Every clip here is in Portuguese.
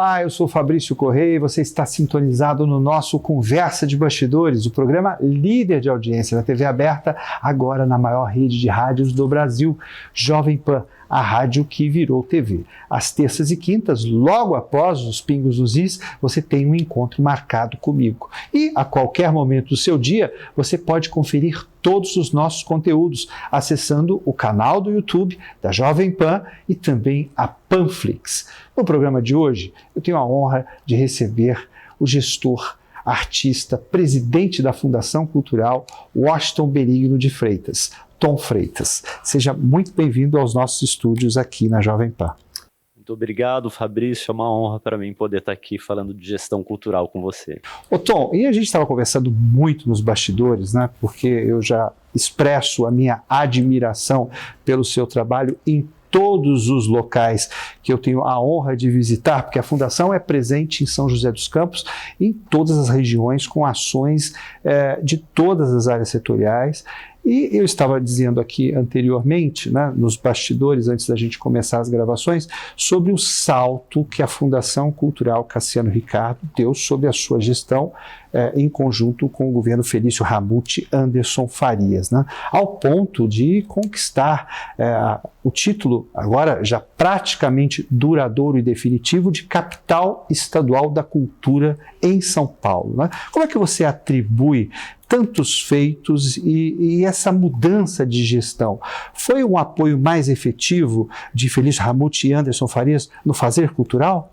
Olá, eu sou Fabrício Correia e você está sintonizado no nosso Conversa de Bastidores, o programa líder de audiência da TV aberta, agora na maior rede de rádios do Brasil, Jovem Pan, a rádio que virou TV. Às terças e quintas, logo após os Pingos nos Is, você tem um encontro marcado comigo. E a qualquer momento do seu dia, você pode conferir todos os nossos conteúdos, acessando o canal do YouTube da Jovem Pan e também a Panflix. No programa de hoje, eu tenho a honra de receber o gestor, artista, presidente da Fundação Cultural Washington Benigno de Freitas, Tom Freitas. Seja muito bem-vindo aos nossos estúdios aqui na Jovem Pan. Muito obrigado, Fabrício. É uma honra para mim poder estar aqui falando de gestão cultural com você. Ô Tom, e a gente estava conversando muito nos bastidores, né? Porque eu já expresso a minha admiração pelo seu trabalho em todos os locais que eu tenho a honra de visitar, porque a Fundação é presente em São José dos Campos, em todas as regiões, com ações de todas as áreas setoriais. E eu estava dizendo aqui anteriormente, né, nos bastidores, antes da gente começar as gravações, sobre o salto que a Fundação Cultural Cassiano Ricardo deu sobre a sua gestão em conjunto com o governo Felício Ramute Anderson Farias, né, ao ponto de conquistar o título, agora já praticamente duradouro e definitivo, de capital estadual da cultura em São Paulo. Né? Como é que você atribui tantos feitos e essa mudança de gestão? Foi um apoio mais efetivo de Felício Ramute e Anderson Farias no fazer cultural?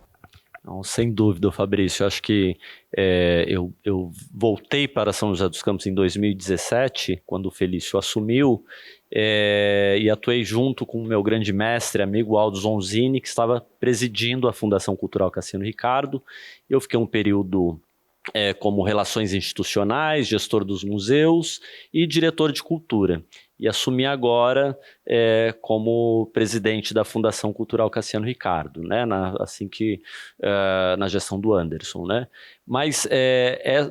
Não, sem dúvida, Fabrício. Eu acho que eu voltei para São José dos Campos em 2017, quando o Felício assumiu, e atuei junto com o meu grande mestre, amigo Aldo Zonzini, que estava presidindo a Fundação Cultural Cassiano Ricardo. Eu fiquei um período como relações institucionais, gestor dos museus e diretor de cultura. E assumi agora como presidente da Fundação Cultural Cassiano Ricardo, né, na gestão do Anderson. Né? Mas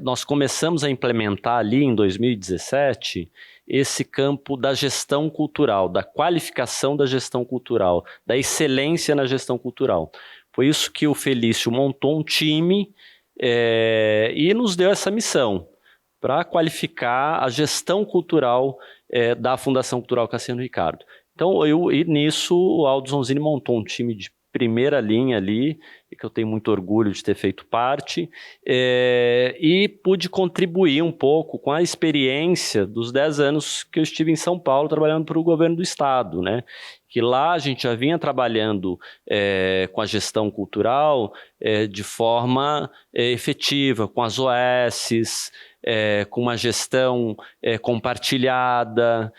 nós começamos a implementar ali em 2017 esse campo da gestão cultural, da qualificação da gestão cultural, da excelência na gestão cultural. Foi isso que o Felício montou um time e nos deu essa missão para qualificar a gestão cultural da Fundação Cultural Cassiano Ricardo. Então, nisso, o Aldo Zonzini montou um time de primeira linha ali, que eu tenho muito orgulho de ter feito parte, e pude contribuir um pouco com a experiência dos 10 anos que eu estive em São Paulo trabalhando para o governo do estado, né? Que lá a gente já vinha trabalhando com a gestão cultural de forma efetiva, com as OSs, com uma gestão compartilhada,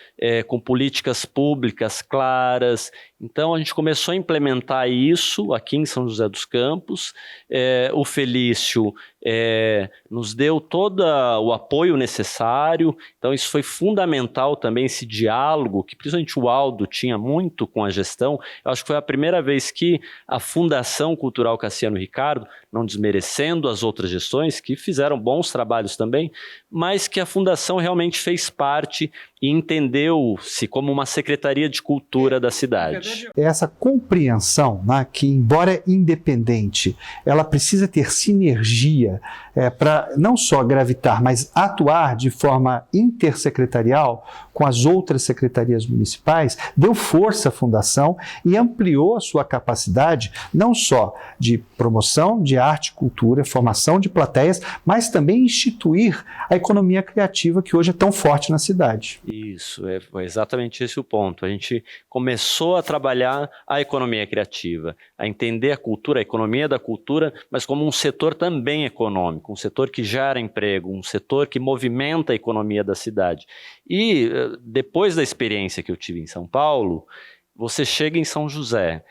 com políticas públicas claras. Então a gente começou a implementar isso aqui em São José dos Campos. O Felício nos deu todo o apoio necessário, então isso foi fundamental também, esse diálogo, que principalmente o Aldo tinha muito com a gestão. Eu acho que foi a primeira vez que a Fundação Cultural Cassiano Ricardo, não desmerecendo as outras gestões, que fizeram bons trabalhos também, mas que a Fundação realmente fez parte e entendeu-se como uma secretaria de cultura da cidade. Essa compreensão, né, que, embora independente, ela precisa ter sinergia para não só gravitar, mas atuar de forma intersecretarial com as outras secretarias municipais, deu força à Fundação e ampliou a sua capacidade não só de promoção de arte e cultura, formação de plateias, mas também instituir a economia criativa que hoje é tão forte na cidade. Isso, foi exatamente esse o ponto. A gente começou a trabalhar a economia criativa, a entender a cultura, a economia da cultura, mas como um setor também econômico, um setor que gera emprego, um setor que movimenta a economia da cidade. E depois da experiência que eu tive em São Paulo, você chega em São José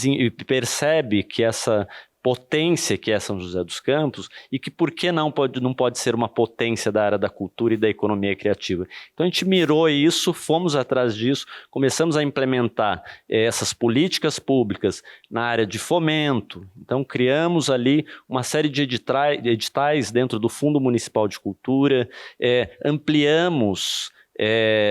e percebe que essa potência que é São José dos Campos e que por que não pode ser uma potência da área da cultura e da economia criativa. Então a gente mirou isso, fomos atrás disso, começamos a implementar essas políticas públicas na área de fomento. Então criamos ali uma série de editais dentro do Fundo Municipal de Cultura, ampliamos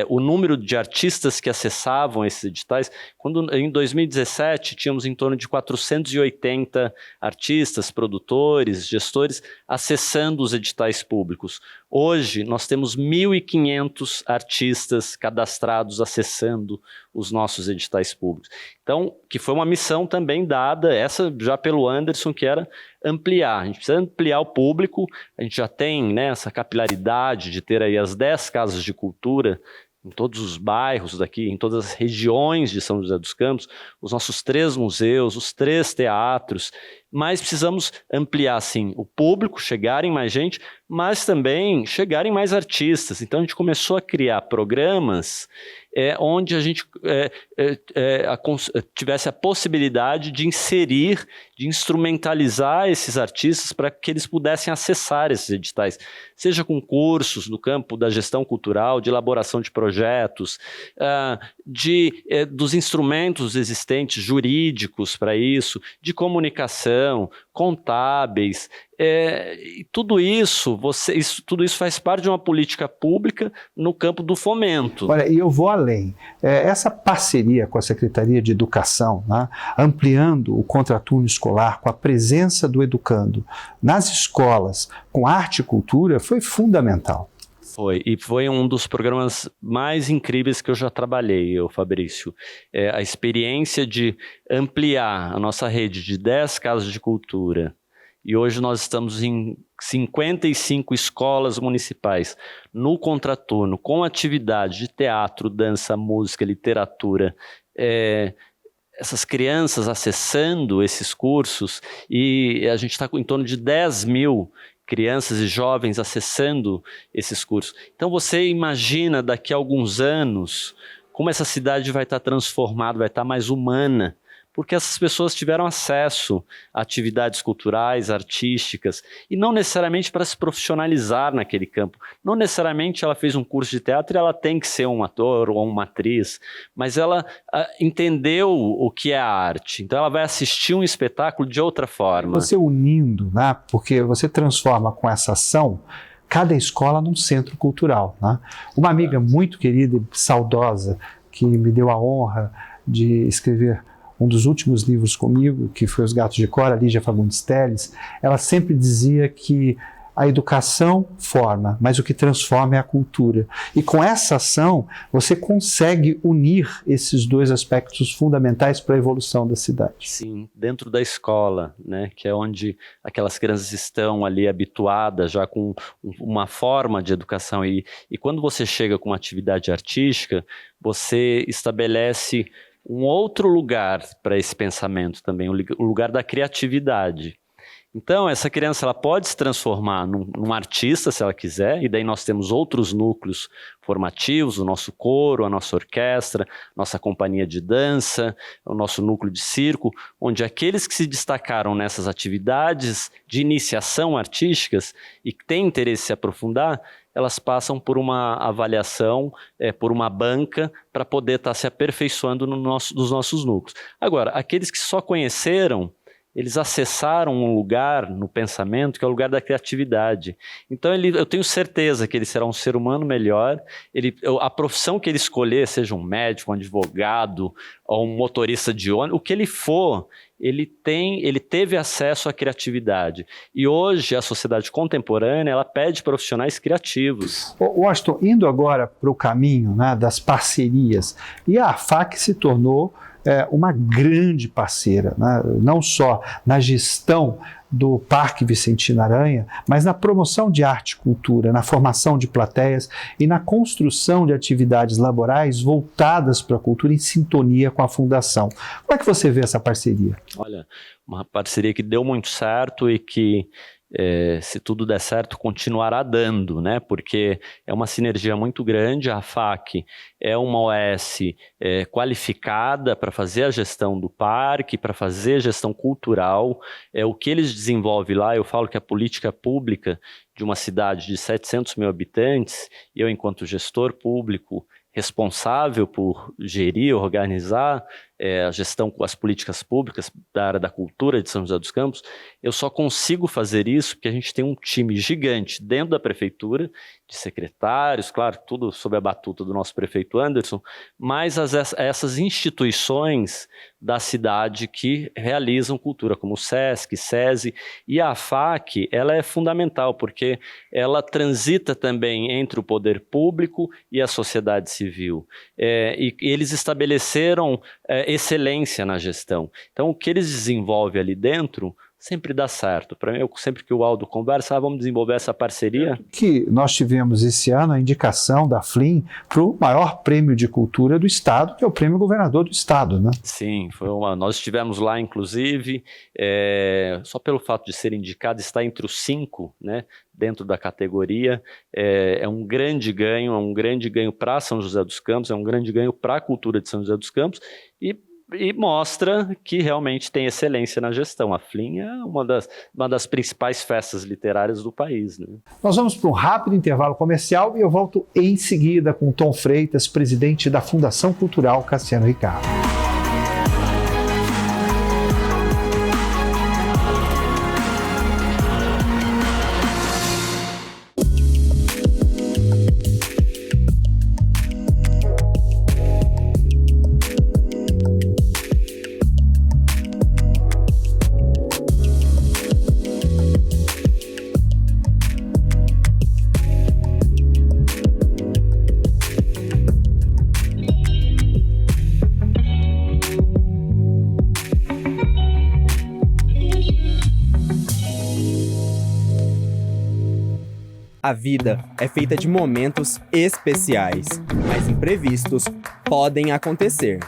o número de artistas que acessavam esses editais, quando em 2017 tínhamos em torno de 480 artistas, produtores, gestores acessando os editais públicos. Hoje nós temos 1.500 artistas cadastrados acessando os nossos editais públicos. Então, que foi uma missão também dada, essa já pelo Anderson, que era ampliar. A gente precisa ampliar o público, a gente já tem, né, essa capilaridade de ter aí as 10 casas de cultura em todos os bairros daqui, em todas as regiões de São José dos Campos, os nossos 3 museus, os 3 teatros, mas precisamos ampliar, sim, o público, chegarem mais gente, mas também chegarem mais artistas. Então a gente começou a criar programas onde a gente tivesse a possibilidade de inserir, de instrumentalizar esses artistas para que eles pudessem acessar esses editais, seja com cursos no campo da gestão cultural, de elaboração de projetos, dos instrumentos existentes jurídicos para isso, de comunicação, contábeis, e tudo isso faz parte de uma política pública no campo do fomento. Olha, e eu vou além. Essa parceria com a Secretaria de Educação, né, ampliando o contraturno escolar, com a presença do educando nas escolas, com arte e cultura, foi fundamental. E foi um dos programas mais incríveis que eu já trabalhei, Fabrício. A experiência de ampliar a nossa rede de 10 casas de cultura, e hoje nós estamos em 55 escolas municipais no contraturno, com atividade de teatro, dança, música, literatura, essas crianças acessando esses cursos, e a gente está em torno de 10 mil crianças e jovens acessando esses cursos. Então você imagina daqui a alguns anos como essa cidade vai estar transformada, vai estar mais humana, porque essas pessoas tiveram acesso a atividades culturais, artísticas, e não necessariamente para se profissionalizar naquele campo. Não necessariamente ela fez um curso de teatro e ela tem que ser um ator ou uma atriz, mas ela entendeu o que é a arte. Então ela vai assistir um espetáculo de outra forma. Você unindo, né, porque você transforma com essa ação cada escola num centro cultural. Né? Uma amiga muito querida e saudosa, que me deu a honra de escrever um dos últimos livros comigo, que foi Os Gatos de Cora, Lígia Fagundes Telles, ela sempre dizia que a educação forma, mas o que transforma é a cultura. E com essa ação, você consegue unir esses dois aspectos fundamentais para a evolução da cidade. Sim, dentro da escola, né, que é onde aquelas crianças estão ali habituadas já com uma forma de educação. E quando você chega com uma atividade artística, você estabelece um outro lugar para esse pensamento também, o lugar da criatividade. Então, essa criança ela pode se transformar num artista, se ela quiser, e daí nós temos outros núcleos formativos, o nosso coro, a nossa orquestra, nossa companhia de dança, o nosso núcleo de circo, onde aqueles que se destacaram nessas atividades de iniciação artísticas e que têm interesse em se aprofundar, elas passam por uma avaliação, por uma banca, para poder estar se aperfeiçoando nos nossos núcleos. Agora, aqueles que só conheceram, eles acessaram um lugar no pensamento que é o lugar da criatividade. Então eu tenho certeza que ele será um ser humano melhor. A profissão que ele escolher, seja um médico, um advogado, ou um motorista de ônibus, o que ele for, ele teve acesso à criatividade. E hoje a sociedade contemporânea ela pede profissionais criativos. Washington, indo agora para o caminho, né, das parcerias, e a AFAC se tornou uma grande parceira, né? Não só na gestão do Parque Vicentino Aranha, mas na promoção de arte e cultura, na formação de plateias e na construção de atividades laborais voltadas para a cultura em sintonia com a Fundação. Como é que você vê essa parceria? Olha, uma parceria que deu muito certo e que, se tudo der certo, continuará dando, né? Porque é uma sinergia muito grande. A AFAC é uma OS qualificada para fazer a gestão do parque, para fazer a gestão cultural. O que eles desenvolvem lá, eu falo que a política pública de uma cidade de 700 mil habitantes, eu enquanto gestor público responsável por gerir, organizar, a gestão com as políticas públicas da área da cultura de São José dos Campos, eu só consigo fazer isso porque a gente tem um time gigante dentro da prefeitura, de secretários, claro, tudo sob a batuta do nosso prefeito Anderson, mas essas instituições da cidade que realizam cultura, como o SESC, SESI, e a AFAC, ela é fundamental, porque ela transita também entre o poder público e a sociedade civil. E eles estabeleceram excelência na gestão. Então, o que eles desenvolvem ali dentro sempre dá certo. Para mim, sempre que o Aldo conversa, vamos desenvolver essa parceria. Que nós tivemos esse ano a indicação da FLIM para o maior prêmio de cultura do Estado, que é o Prêmio Governador do Estado, né? Sim, nós estivemos lá, inclusive, só pelo fato de ser indicado, está entre os 5, né, dentro da categoria, é um grande ganho para São José dos Campos, é um grande ganho para a cultura de São José dos Campos, e mostra que realmente tem excelência na gestão. A FLIM é uma das principais festas literárias do país, né? Nós vamos para um rápido intervalo comercial e eu volto em seguida com Tom Freitas, presidente da Fundação Cultural Cassiano Ricardo. A vida é feita de momentos especiais, mas imprevistos podem acontecer.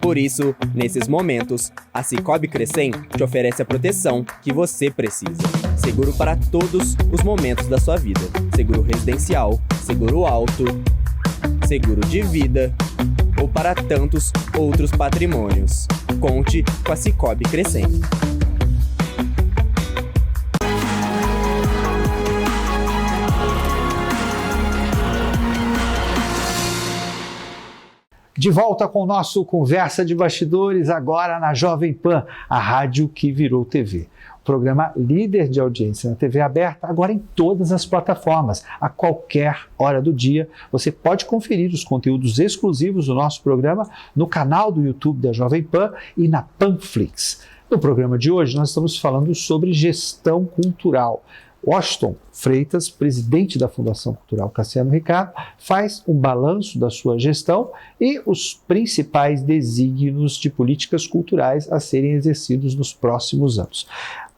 Por isso, nesses momentos, a Sicoob Crecem te oferece a proteção que você precisa. Seguro para todos os momentos da sua vida. Seguro residencial, seguro auto, seguro de vida ou para tantos outros patrimônios. Conte com a Sicoob Crecem. De volta com o nosso Conversa de Bastidores, agora na Jovem Pan, a rádio que virou TV. O programa líder de audiência na TV aberta, agora em todas as plataformas. A qualquer hora do dia, você pode conferir os conteúdos exclusivos do nosso programa no canal do YouTube da Jovem Pan e na Panflix. No programa de hoje, nós estamos falando sobre gestão cultural. Washington Freitas, presidente da Fundação Cultural Cassiano Ricardo, faz um balanço da sua gestão e os principais desígnios de políticas culturais a serem exercidos nos próximos anos.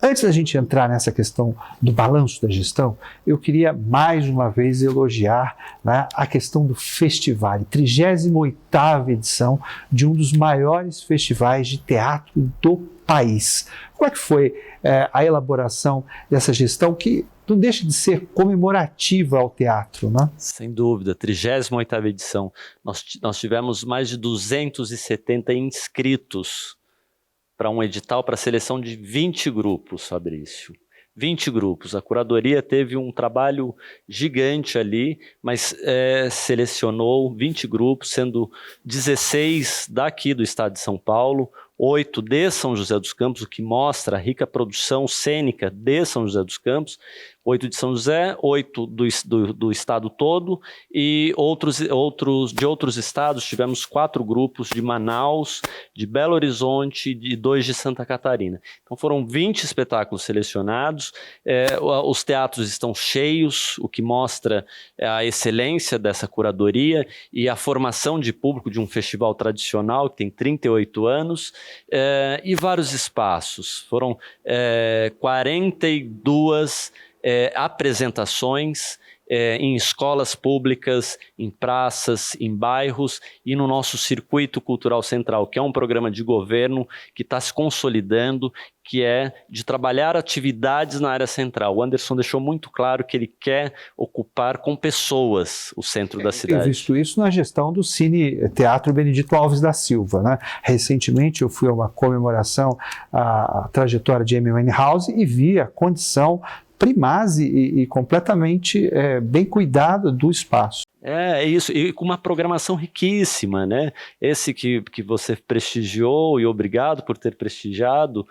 Antes da gente entrar nessa questão do balanço da gestão, eu queria mais uma vez elogiar, né, a questão do festival, 38ª edição de um dos maiores festivais de teatro do país. Como é que foi a elaboração dessa gestão que não deixa de ser comemorativa ao teatro, né? Sem dúvida, 38ª edição. Nós tivemos mais de 270 inscritos para um edital para seleção de 20 grupos, Fabrício. 20 grupos. A curadoria teve um trabalho gigante ali, mas selecionou 20 grupos, sendo 16 daqui do estado de São Paulo, 8 de São José dos Campos, o que mostra a rica produção cênica de São José dos Campos, 8 de São José, 8 do estado todo, e de outros estados. Tivemos 4 grupos de Manaus, de Belo Horizonte e 2 de Santa Catarina. Então foram 20 espetáculos selecionados, os teatros estão cheios, o que mostra a excelência dessa curadoria e a formação de público de um festival tradicional que tem 38 anos, e vários espaços. Foram 42 apresentações em escolas públicas, em praças, em bairros e no nosso Circuito Cultural Central, que é um programa de governo que está se consolidando, que é de trabalhar atividades na área central. O Anderson deixou muito claro que ele quer ocupar com pessoas o centro da cidade. Eu visto isso na gestão do Cine Teatro Benedito Alves da Silva, né? Recentemente eu fui a uma comemoração à trajetória de Amy Winehouse e vi a condição primaz e completamente bem cuidada do espaço. É isso, e com uma programação riquíssima, né? Esse que você prestigiou, e obrigado por ter prestigiado,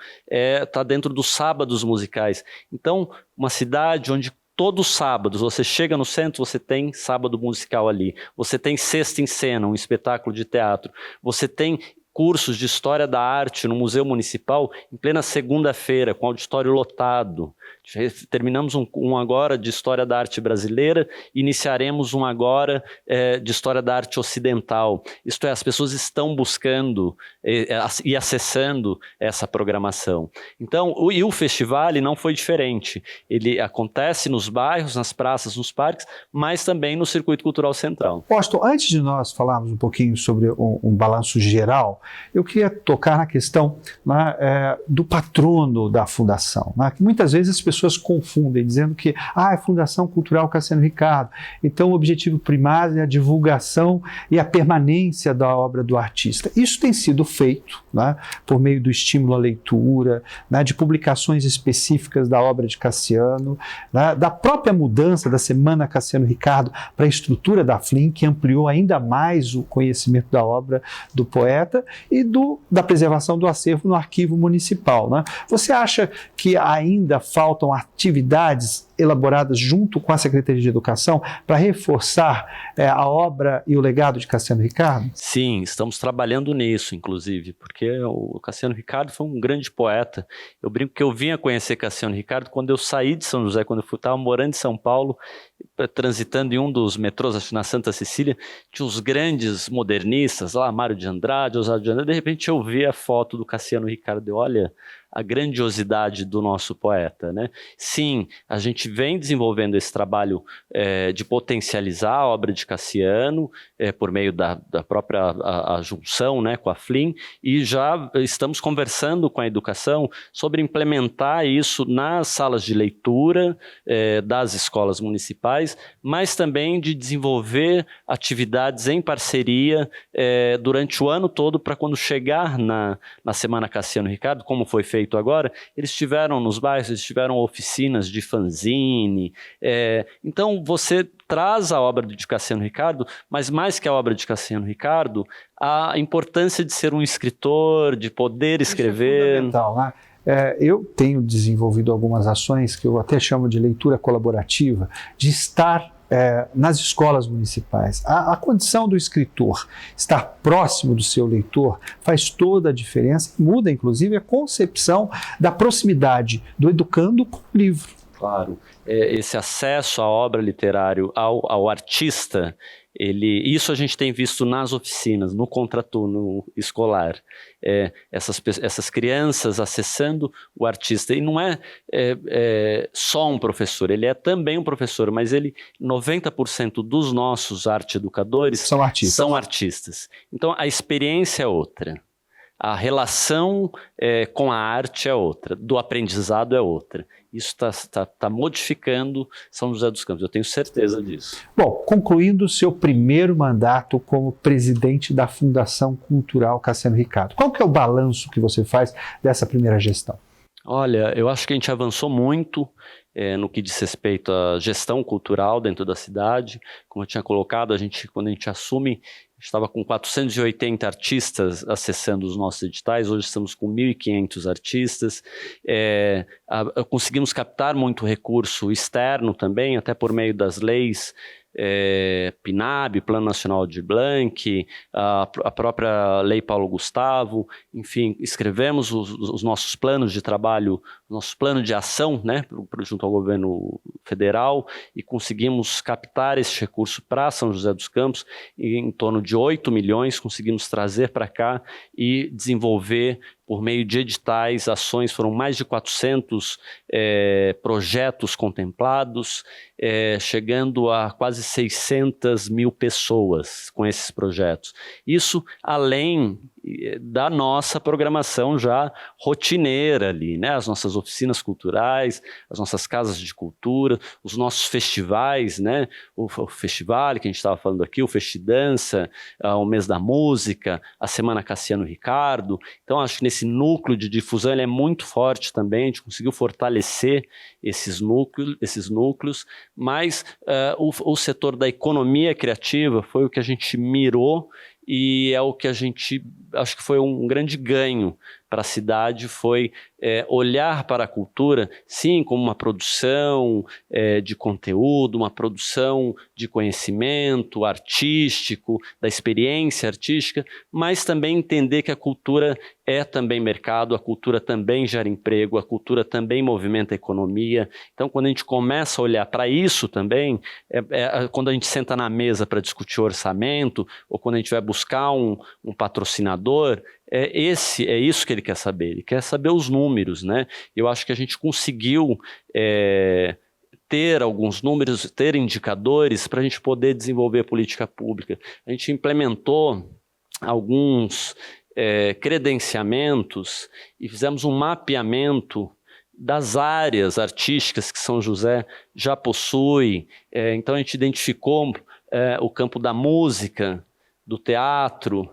tá dentro dos sábados musicais. Então, uma cidade onde todos os sábados, você chega no centro, você tem sábado musical ali. Você tem Sexta em Cena, um espetáculo de teatro. Você tem cursos de História da Arte no Museu Municipal em plena segunda-feira, com auditório lotado. Terminamos um agora de História da Arte Brasileira, iniciaremos um agora de História da Arte Ocidental. Isto é, as pessoas estão buscando e acessando essa programação. Então, o festival não foi diferente. Ele acontece nos bairros, nas praças, nos parques, mas também no Circuito Cultural Central. Washington, antes de nós falarmos um pouquinho sobre um balanço geral, eu queria tocar na questão do patrono da fundação, né, que muitas vezes as pessoas confundem, dizendo que é Fundação Cultural Cassiano Ricardo, então o objetivo primário é a divulgação e a permanência da obra do artista. Isso tem sido feito, né, por meio do estímulo à leitura, né, de publicações específicas da obra de Cassiano, né, da própria mudança da Semana Cassiano Ricardo para a estrutura da FLIM, que ampliou ainda mais o conhecimento da obra do poeta, e da preservação do acervo no arquivo municipal, né? Você acha que ainda faltam atividades elaboradas junto com a Secretaria de Educação para reforçar a obra e o legado de Cassiano Ricardo? Sim, estamos trabalhando nisso, inclusive, porque o Cassiano Ricardo foi um grande poeta. Eu brinco que eu vinha conhecer Cassiano Ricardo quando eu saí de São José, quando eu estava morando em São Paulo, transitando em um dos metrôs, acho que na Santa Cecília, tinha os grandes modernistas lá, Mário de Andrade, Oswaldo de Andrade, de repente eu vi a foto do Cassiano Ricardo e olha a grandiosidade do nosso poeta, né? Sim, a gente vem desenvolvendo esse trabalho de potencializar a obra de Cassiano por meio da própria a junção, né, com a FLIM, e já estamos conversando com a educação sobre implementar isso nas salas de leitura das escolas municipais, mas também de desenvolver atividades em parceria durante o ano todo, para quando chegar na Semana Cassiano Ricardo, como foi feito agora, eles estiveram nos bairros, eles tiveram oficinas de fanzine. Então você traz a obra de Cassiano Ricardo, mas mais que a obra de Cassiano Ricardo, a importância de ser um escritor, de poder escrever. Isso é fundamental, né? Eu tenho desenvolvido algumas ações que eu até chamo de leitura colaborativa, de estar nas escolas municipais. A condição do escritor estar próximo do seu leitor faz toda a diferença, muda inclusive a concepção da proximidade do educando com o livro. Claro, esse acesso à obra literária, ao artista, isso a gente tem visto nas oficinas, no contraturno escolar, essas crianças acessando o artista, e não é só um professor, ele é também um professor, mas 90% dos nossos arte-educadores são artistas. Então a experiência é outra. A relação com a arte é outra, do aprendizado é outra. Isso está modificando São José dos Campos, eu tenho certeza disso. Bom, concluindo o seu primeiro mandato como presidente da Fundação Cultural Cassiano Ricardo, qual que é o balanço que você faz dessa primeira gestão? Olha, eu acho que a gente avançou muito no que diz respeito à gestão cultural dentro da cidade. Como eu tinha colocado, quando a gente assume, estava com 480 artistas acessando os nossos editais, hoje estamos com 1.500 artistas. Conseguimos captar muito recurso externo também, até por meio das leis PNAB, Plano Nacional Aldir Blanc, a própria Lei Paulo Gustavo, enfim, escrevemos os nossos planos de trabalho, nosso plano de ação, né, junto ao governo federal, e conseguimos captar esse recurso para São José dos Campos, em torno de 8 milhões, conseguimos trazer para cá e desenvolver por meio de editais, ações, foram mais de 400 projetos contemplados, chegando a quase 600 mil pessoas com esses projetos. Isso além da nossa programação já rotineira ali, né? As nossas oficinas culturais, as nossas casas de cultura, os nossos festivais, né? O festival que a gente estava falando aqui, o Festidança, o Mês da Música, a Semana Cassiano Ricardo. Então, acho que nesse núcleo de difusão ele é muito forte também, a gente conseguiu fortalecer esses núcleos, mas o setor da economia criativa foi o que a gente mirou e é o que a gente, acho que foi um grande ganho para a cidade, foi olhar para a cultura, sim, como uma produção de conteúdo, uma produção de conhecimento artístico, da experiência artística, mas também entender que a cultura é também mercado, a cultura também gera emprego, a cultura também movimenta a economia. Então, quando a gente começa a olhar para isso também, quando a gente senta na mesa para discutir orçamento, ou quando a gente vai buscar um patrocinador, é isso que ele quer saber. Ele quer saber os números, né? Eu acho que a gente conseguiu ter alguns números, ter indicadores para a gente poder desenvolver política pública. A gente implementou alguns credenciamentos e fizemos um mapeamento das áreas artísticas que São José já possui. Então a gente identificou o campo da música, do teatro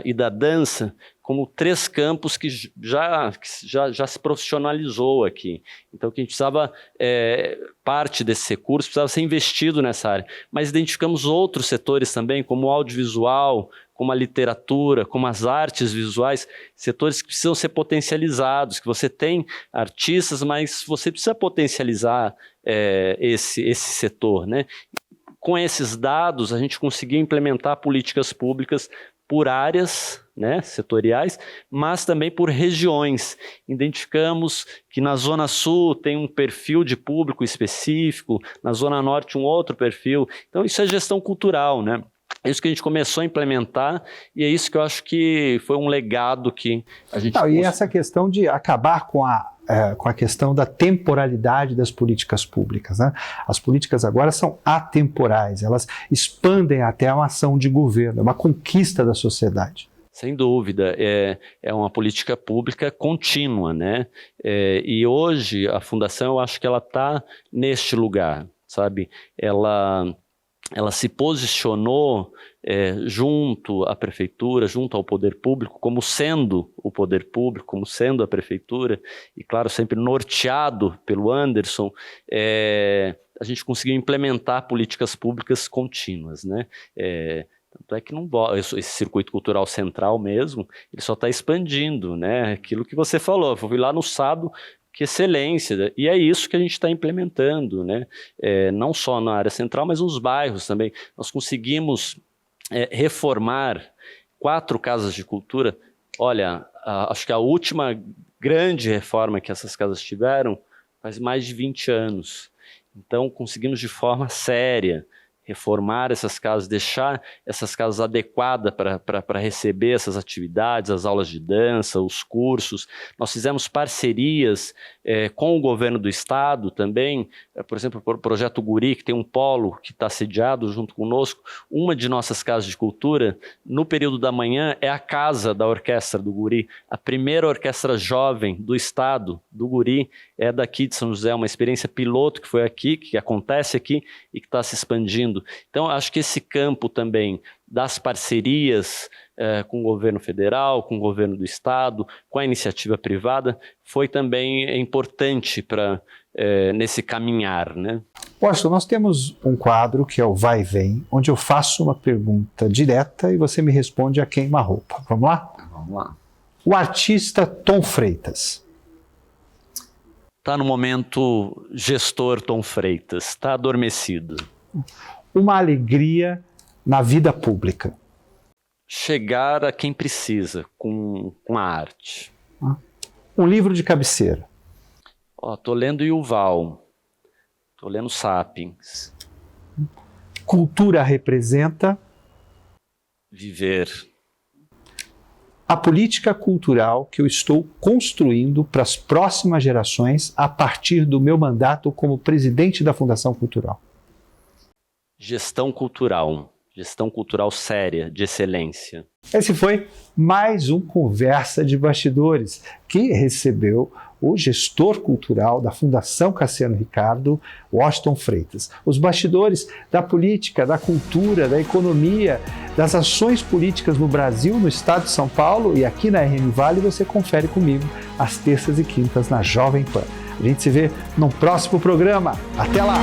e da dança como 3 campos que já se profissionalizou aqui. Então, que a gente precisava, parte desse recurso precisava ser investido nessa área. Mas identificamos outros setores também, como o audiovisual, como a literatura, como as artes visuais, setores que precisam ser potencializados, que você tem artistas, mas você precisa potencializar esse setor, né? Com esses dados, a gente conseguiu implementar políticas públicas por áreas, né, setoriais, mas também por regiões. Identificamos que na Zona Sul tem um perfil de público específico, na Zona Norte um outro perfil. Então isso é gestão cultural, né? É isso que a gente começou a implementar e é isso que eu acho que foi um legado que a gente... E essa questão de acabar com a questão da temporalidade das políticas públicas, né? As políticas agora são atemporais, elas expandem até uma ação de governo, é uma conquista da sociedade. Sem dúvida, é uma política pública contínua, né? E hoje a Fundação, eu acho que ela está neste lugar, sabe? Ela se posicionou junto à prefeitura, junto ao poder público, como sendo o poder público, como sendo a prefeitura, e claro, sempre norteado pelo Anderson, a gente conseguiu implementar políticas públicas contínuas, né? Tanto é que esse circuito cultural central mesmo, ele só está expandindo, né? Aquilo que você falou, eu fui lá no sábado, que excelência, e é isso que a gente está implementando, né? Não só na área central, mas nos bairros também. Nós conseguimos reformar 4 casas de cultura. Olha, acho que a última grande reforma que essas casas tiveram faz mais de 20 anos. Então, conseguimos de forma séria reformar essas casas, deixar essas casas adequadas para receber essas atividades, as aulas de dança, os cursos. Nós fizemos parcerias com o governo do estado também, por exemplo, o Projeto Guri, que tem um polo que está sediado junto conosco. Uma de nossas casas de cultura, no período da manhã, é a casa da orquestra do Guri, a primeira orquestra jovem do estado do Guri, é daqui de São José, uma experiência piloto que foi aqui, que acontece aqui e que está se expandindo. Então, acho que esse campo também das parcerias com o governo federal, com o governo do estado, com a iniciativa privada, foi também importante nesse caminhar, né? Washington, nós temos um quadro que é o Vai e Vem, onde eu faço uma pergunta direta e você me responde a queima-roupa. Vamos lá? Vamos lá. O artista Tom Freitas. Está no momento gestor Tom Freitas, está adormecido. Uma alegria na vida pública. Chegar a quem precisa com a arte. Um livro de cabeceira. Estou lendo Yuval, estou lendo Sapiens. Cultura representa... Viver. A política cultural que eu estou construindo para as próximas gerações a partir do meu mandato como presidente da Fundação Cultural. Gestão cultural. gestão cultural séria, de excelência. Esse foi mais um Conversa de Bastidores, que recebeu o gestor cultural da Fundação Cassiano Ricardo, Washington Freitas. Os bastidores da política, da cultura, da economia, das ações políticas no Brasil, no estado de São Paulo e aqui na RM Vale, você confere comigo às terças e quintas na Jovem Pan. A gente se vê no próximo programa. Até lá!